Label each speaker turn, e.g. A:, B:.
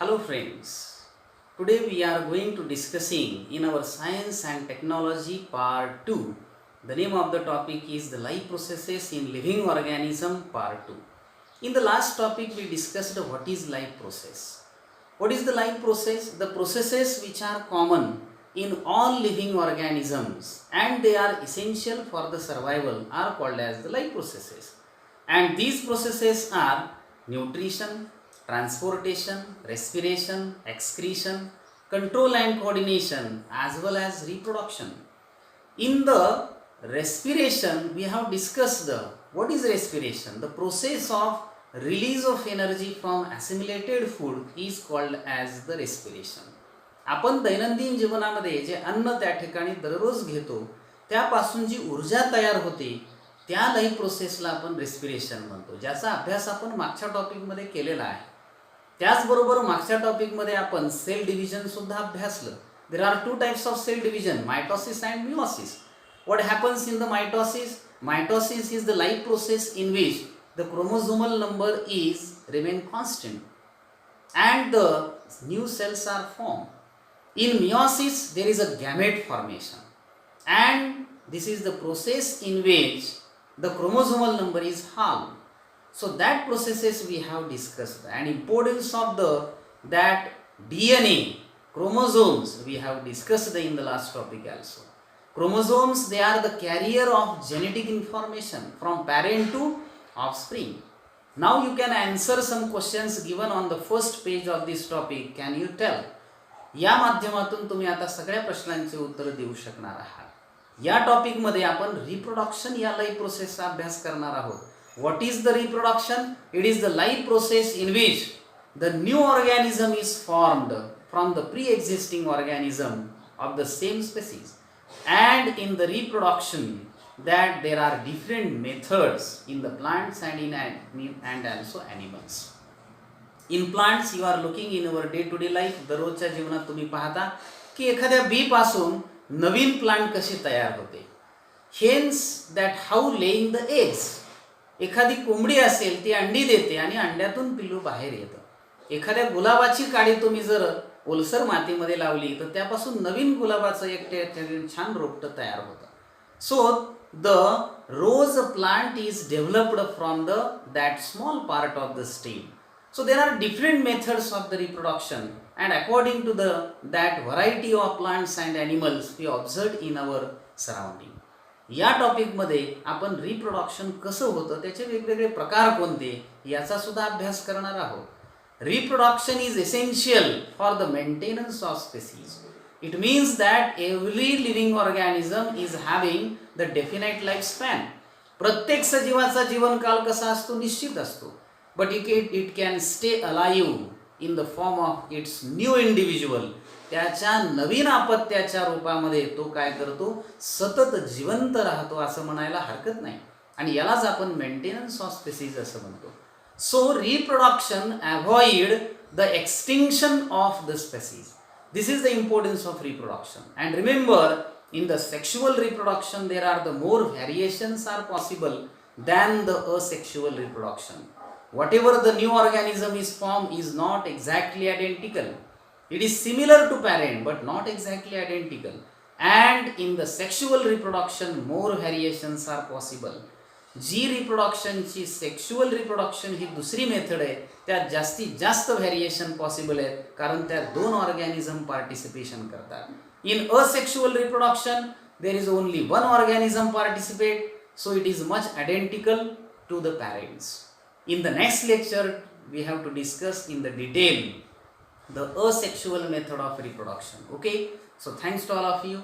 A: Hello friends, today we are going to discussing in our science and technology part 2. The name of the topic is the life processes in living organism part 2. In the last topic we discussed what is life process. What is the life process? The processes which are common in all living organisms and they are essential for the survival are called as the life processes. And these processes are nutrition, transportation, respiration, excretion, control and coordination as well as reproduction. In the respiration, we have discussed what is respiration. The process of release of energy from assimilated food is called as the respiration. आपण दैनंदिन जीवनामध्ये जे अन्न त्या ठिकाणी दररोज घेतो त्यापासून जी ऊर्जा तयार होते त्या लाईफ प्रोसेसला आपण रेस्पिरेशन म्हणतो, ज्याचा अभ्यास आपण मागच्या टॉपिकमध्ये केलेला आहे. त्याचबरोबर मागच्या टॉपिकमध्ये आपण सेल डिव्हिजन सुद्धा अभ्यासलं. There are two types of cell division, mitosis and meiosis. What happens in the mitosis? Mitosis is the life process in which the chromosomal number is remain constant and the new cells are formed. In meiosis there is a gamete formation and this is the process in which the chromosomal number is halved. So that processes we have discussed and importance of that DNA chromosomes we have discussed in the last topic also. Chromosomes, they are the carrier of genetic information from parent to offspring. Now you can answer some questions given on the first page of this topic. Can you tell? या माध्यमातून तुम्ही आता सगळ्या प्रश्नांची उत्तर देऊ शकणार आहात. या टॉपिक मध्ये आपण रिप्रोडक्शन या लाईफ प्रोसेसचा अभ्यास करणार आहोत. What is the reproduction? It is the life process in which the new organism is formed from the pre-existing organism of the same species. And in the reproduction that there are different methods in the plants and also animals. In plants you are looking in our day to day life. दररोजच्या जीवनात तुम्ही पाहता की एखाद्या B पासून नवीन plant कशी तयार होते. Hence that how laying the eggs. एखादी कोंबडी असेल ती अंडी देते आणि अंड्यातून पिल्लू बाहेर येतं. एखाद्या गुलाबाची काडी तुम्ही जर ओलसर मातीमध्ये लावली तर त्यापासून नवीन गुलाबाचं एक छान रोपटं तयार होतं. So the rose plant is developed from that small part of the stem. So there are different methods of the reproduction and according to that variety of plants and animals we observed in our surrounding. या टॉपिकमध्ये आपण reproduction कसं होतं त्याचे वेगवेगळे प्रकार कोणते याचा सुद्धा अभ्यास करणार आहोत. Reproduction is essential for the maintenance of species. It means that every living organism is having the definite lifespan. प्रत्येक सजीवाचा जीवनकाल कसा असतो निश्चित असतो. But it can stay alive in the form of its new individual. त्याच्या नवीन अपत्याच्या रूपामध्ये तो काय करतो सतत जिवंत राहतो असं म्हणायला हरकत नाही आणि यालाच आपण मेंटेनन्स ऑफ स्पीसीज असं म्हणतो. So reproduction avoid the extinction of the species. This is the importance of reproduction. And remember, in the sexual reproduction there are the more variations are possible than the asexual reproduction. Whatever the new organism is formed is not exactly identical. It is similar to parent but not exactly identical. And in the sexual reproduction more variations are possible. जी रिप्रोडक्शनची sexual reproduction ही दुसरी method आहे त्यात जास्तीत जास्त variation possible आहेत कारण त्यात दोन ऑर्गॅनिझम पार्टिसिपेशन करतात. In asexual reproduction there is only one organism participate so it is much identical to the parents. In the next lecture we have to discuss in the detail the asexual method of reproduction. Okay, so thanks to all of you.